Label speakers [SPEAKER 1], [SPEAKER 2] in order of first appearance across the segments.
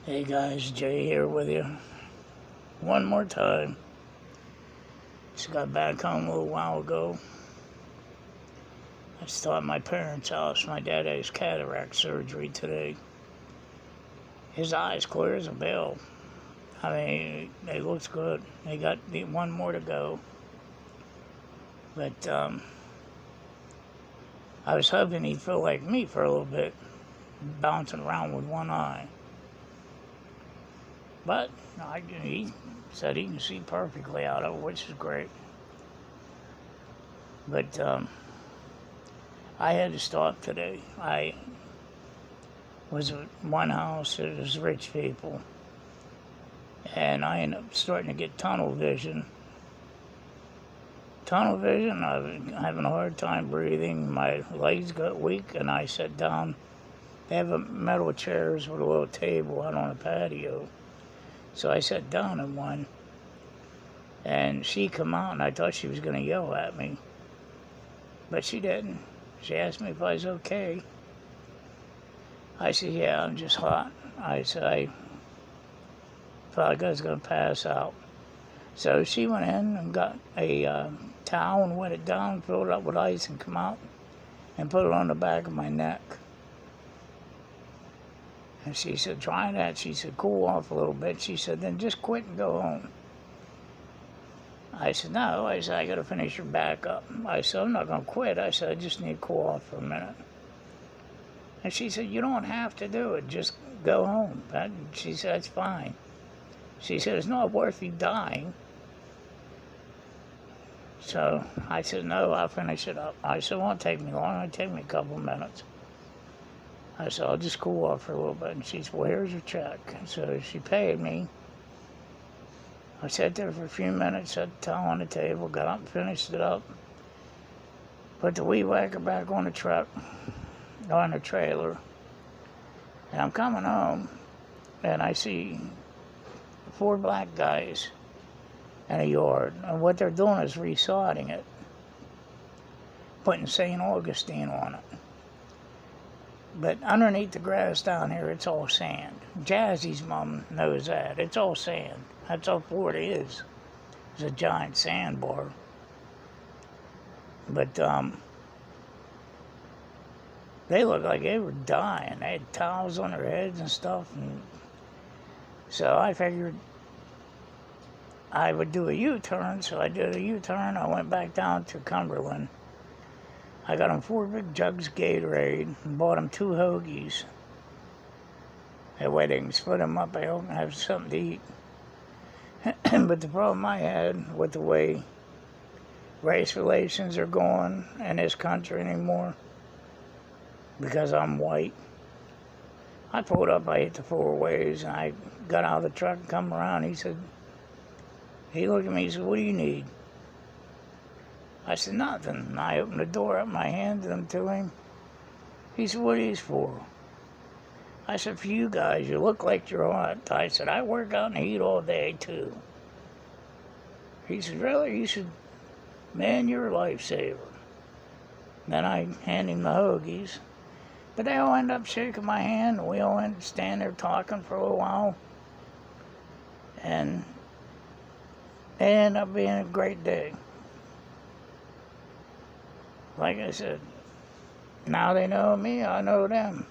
[SPEAKER 1] Hey guys, Jay here with you. One more time. Just got back home a little while ago. I just at my parents' house. My dad had his cataract surgery today. His eyes clear as a bell. I mean, they looks good. They got one more to go. But I was hoping he'd feel like me for a little bit, bouncing around with one eye. But he said he can see perfectly out of it, which is great. But I had to stop today. I was at one house, it was rich people, and I ended up starting to get tunnel vision. I'm having a hard time breathing, my legs got weak, and I sat down. They have metal chairs with a little table out on a patio. So I sat down in one, and she come out, and I thought she was going to yell at me, but she didn't. She asked me if I was okay. I said, yeah, I'm just hot. I said, I felt like I was going to pass out. So she went in and got a towel and wet it down, filled it up with ice, and come out and put it on the back of my neck. And she said, try that. She said, cool off a little bit. She said, then just quit and go home. I said, no. I said, I got to finish your back up. I said, I'm not going to quit. I said, I just need to cool off for a minute. And she said, you don't have to do it. Just go home. She said, it's fine. She said, it's not worth you dying. So I said, no, I'll finish it up. I said, it won't take me long. It'll take me a couple of minutes. I said, I'll just cool off for a little bit. And she said, well, here's your check. So she paid me. I sat there for a few minutes, set the towel on the table, got up and finished it up. Put the weed whacker back on the truck, on the trailer. And I'm coming home, and I see 4 black guys in a yard. And what they're doing is resodding it, putting St. Augustine on it. But underneath the grass down here, it's all sand. Jazzy's mom knows that. It's all sand. That's all Florida is. It's a giant sandbar. But they looked like they were dying. They had towels on their heads and stuff. And so I figured I would do a U-turn. So I did a U-turn. I went back down to Cumberland. I got them 4 big jugs of Gatorade and bought them 2 hoagies. That way they can split them up. I hope and have something to eat. But the problem I had with the way race relations are going in this country anymore, because I'm white, I pulled up, I hit the 4 ways, and I got out of the truck and come around. He looked at me, he said, what do you need? I said, nothing. And I opened the door up, and I handed them to him. He said, what are these for? I said, for you guys, you look like you're hot. I said, I work out in the heat all day, too. He said, really? He said, man, you're a lifesaver. Then I handed him the hoagies. But they all ended up shaking my hand, and we all went to stand there talking for a little while. And it ended up being a great day. Like I said, now they know me, I know them.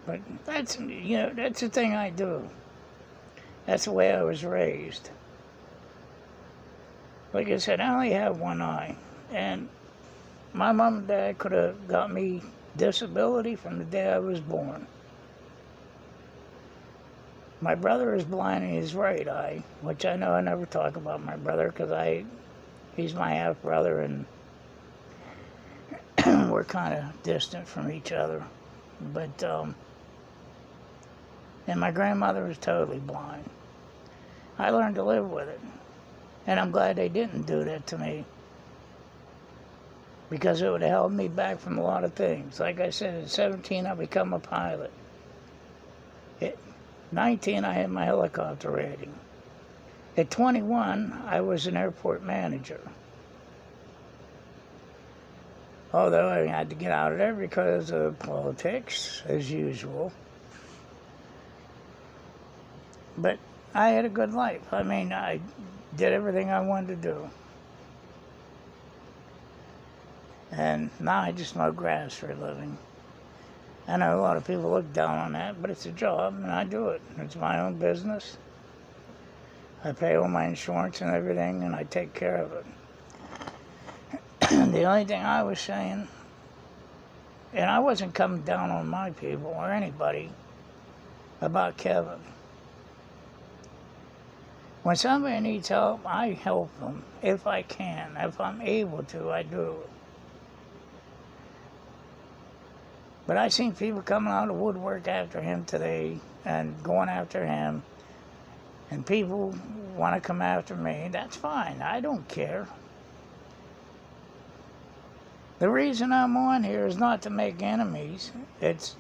[SPEAKER 1] But that's the thing I do. That's the way I was raised. Like I said, I only have one eye. And my mom and dad could have got me disability from the day I was born. My brother is blind in his right eye, which I know I never talk about my brother because he's my half-brother, and we're kind of distant from each other. But, and my grandmother was totally blind. I learned to live with it. And I'm glad they didn't do that to me, because it would have held me back from a lot of things. Like I said, at 17, I become a pilot. At 19, I had my helicopter rating. At 21, I was an airport manager. Although I had to get out of there because of politics, as usual. But I had a good life. I mean, I did everything I wanted to do. And now I just mow grass for a living. I know a lot of people look down on that, but it's a job, and I do it. It's my own business. I pay all my insurance and everything, and I take care of it. The only thing I was saying, and I wasn't coming down on my people or anybody about Kevin. When somebody needs help, I help them if I can. If I'm able to, I do it. But I seen people coming out of the woodwork after him today and going after him. And people want to come after me. That's fine. I don't care. The reason I'm on here is not to make enemies. It's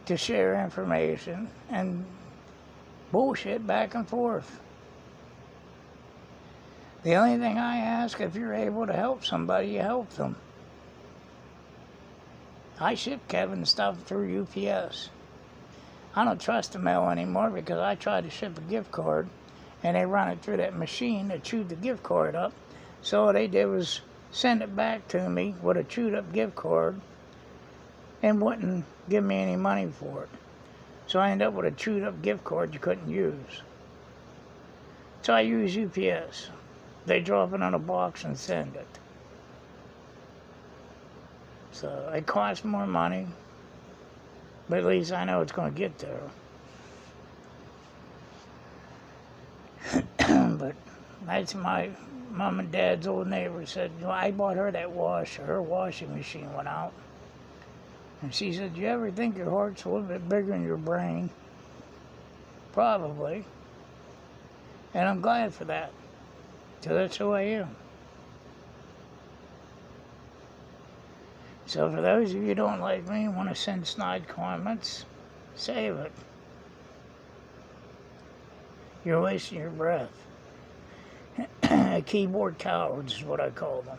[SPEAKER 1] to share information and bullshit back and forth. The only thing I ask, if you're able to help somebody, you help them. I ship Kevin stuff through UPS. I don't trust the mail anymore because I tried to ship a gift card and they run it through that machine that chewed the gift card up. So all they did was send it back to me with a chewed up gift card and wouldn't give me any money for it. So I ended up with a chewed up gift card you couldn't use. So I use UPS. They drop it in a box and send it. So it costs more money, but at least I know it's going to get there. But that's my mom and dad's old neighbor said, you know, I bought her that washer. Her washing machine went out. And she said, do you ever think your heart's a little bit bigger than your brain? Probably. And I'm glad for that. So that's who I am. So for those of you who don't like me and want to send snide comments, save it. You're wasting your breath. Keyboard cowards is what I call them.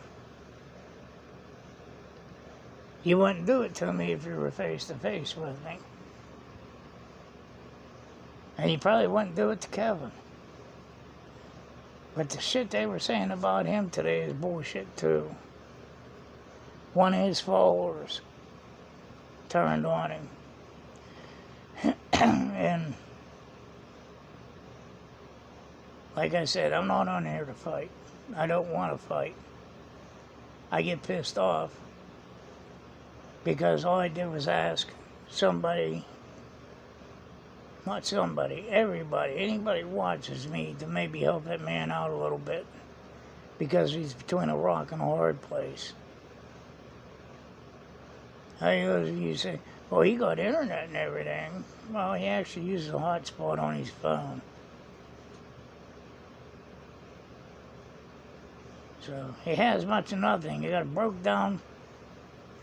[SPEAKER 1] You wouldn't do it to me if you were face to face with me. And you probably wouldn't do it to Kevin. But the shit they were saying about him today is bullshit too. One of his followers turned on him. And like I said, I'm not on here to fight. I don't want to fight. I get pissed off because all I did was ask somebody, not somebody, everybody, anybody who watches me to maybe help that man out a little bit because he's between a rock and a hard place. I those of you say, well, he got internet and everything. Well, he actually uses a hotspot on his phone. So he has much of nothing. He got a broke down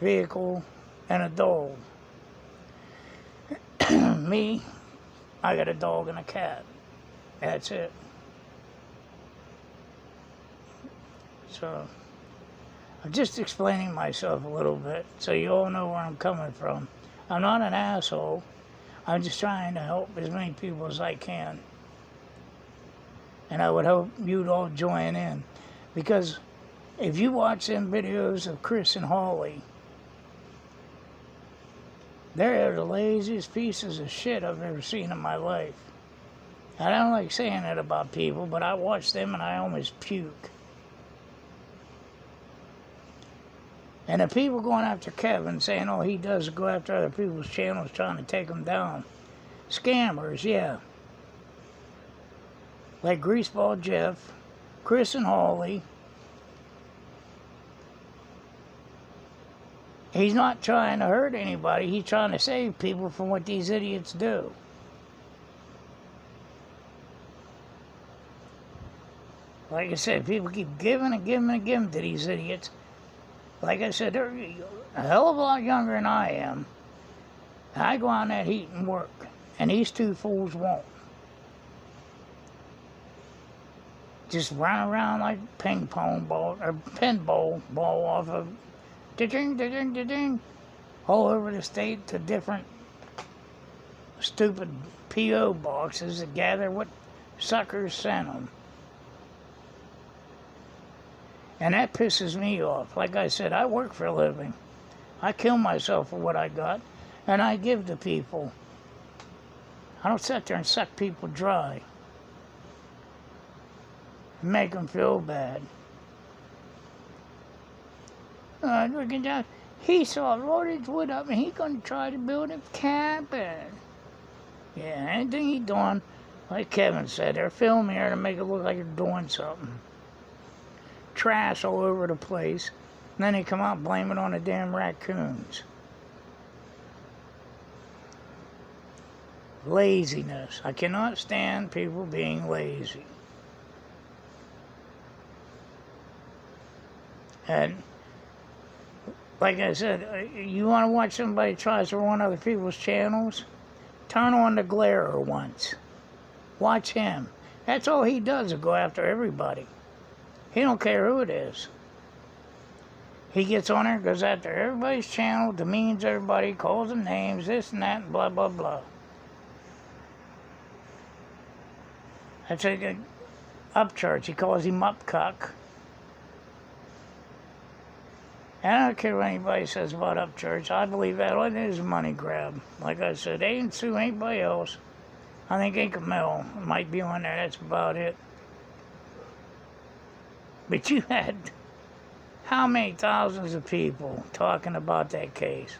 [SPEAKER 1] vehicle and a dog. Me, I got a dog and a cat. That's it. So I'm just explaining myself a little bit so you all know where I'm coming from. I'm not an asshole. I'm just trying to help as many people as I can. And I would hope you'd all join in. Because if you watch them videos of Chris and Holly, they're the laziest pieces of shit I've ever seen in my life. I don't like saying that about people, but I watch them and I almost puke. And the people going after Kevin, saying, oh, he does go after other people's channels trying to take them down. Scammers, yeah. Like Greaseball Jeff, Chris and Holly. He's not trying to hurt anybody. He's trying to save people from what these idiots do. Like I said, people keep giving and giving and giving to these idiots. Like I said, they're a hell of a lot younger than I am. I go out in that heat and work, and these two fools won't. Just run around like ping pong ball or pinball ball off of da-ding, da-ding, da-ding, all over the state to different stupid P.O. boxes to gather what suckers sent them. And that pisses me off. Like I said, I work for a living. I kill myself for what I got, and I give to people. I don't sit there and suck people dry. Make them feel bad. He saw loaded wood up and he gonna try to build a cabin. Yeah, anything he doing, like Kevin said, they're filming here to make it look like they're doing something. Trash all over the place. And then they come out and blame it on the damn raccoons. Laziness. I cannot stand people being lazy. And like I said, you want to watch somebody tries to run other people's channels? Turn on the Glare once. Watch him. That's all he does is go after everybody. He don't care who it is. He gets on there, goes after everybody's channel, demeans everybody, calls them names, this and that, and blah, blah, blah. That's a Upchurch. He calls him Upcuck. And I don't care what anybody says about Upchurch. I believe that it is a money grab. Like I said, they didn't sue anybody else. I think Inca Mill might be on there. That's about it. But you had how many thousands of people talking about that case?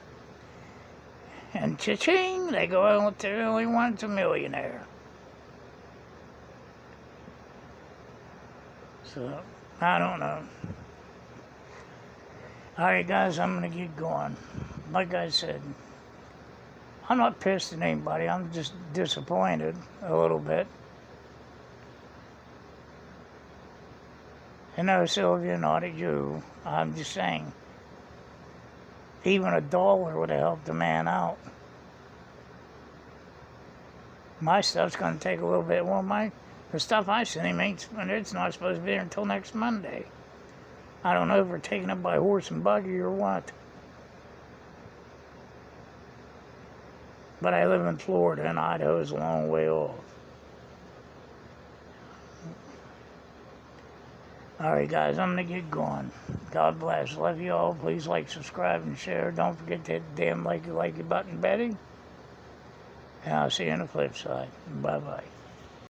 [SPEAKER 1] And cha-ching, they go, oh, they only want a millionaire. So, I don't know. Alright guys, I'm going to get going. Like I said, I'm not pissed at anybody. I'm just disappointed a little bit. And no, Sylvia, not at you. I'm just saying, even $1 would have helped the man out. My stuff's going to take a little bit. Well, the stuff I sent him, it's not supposed to be there until next Monday. I don't know if we're taking it by horse and buggy or what. But I live in Florida, and Idaho's a long way off. Alright guys, I'm going to get going. God bless. Love you all. Please like, subscribe, and share. Don't forget to hit the damn like button, Betty. And I'll see you on the flip side. Bye-bye.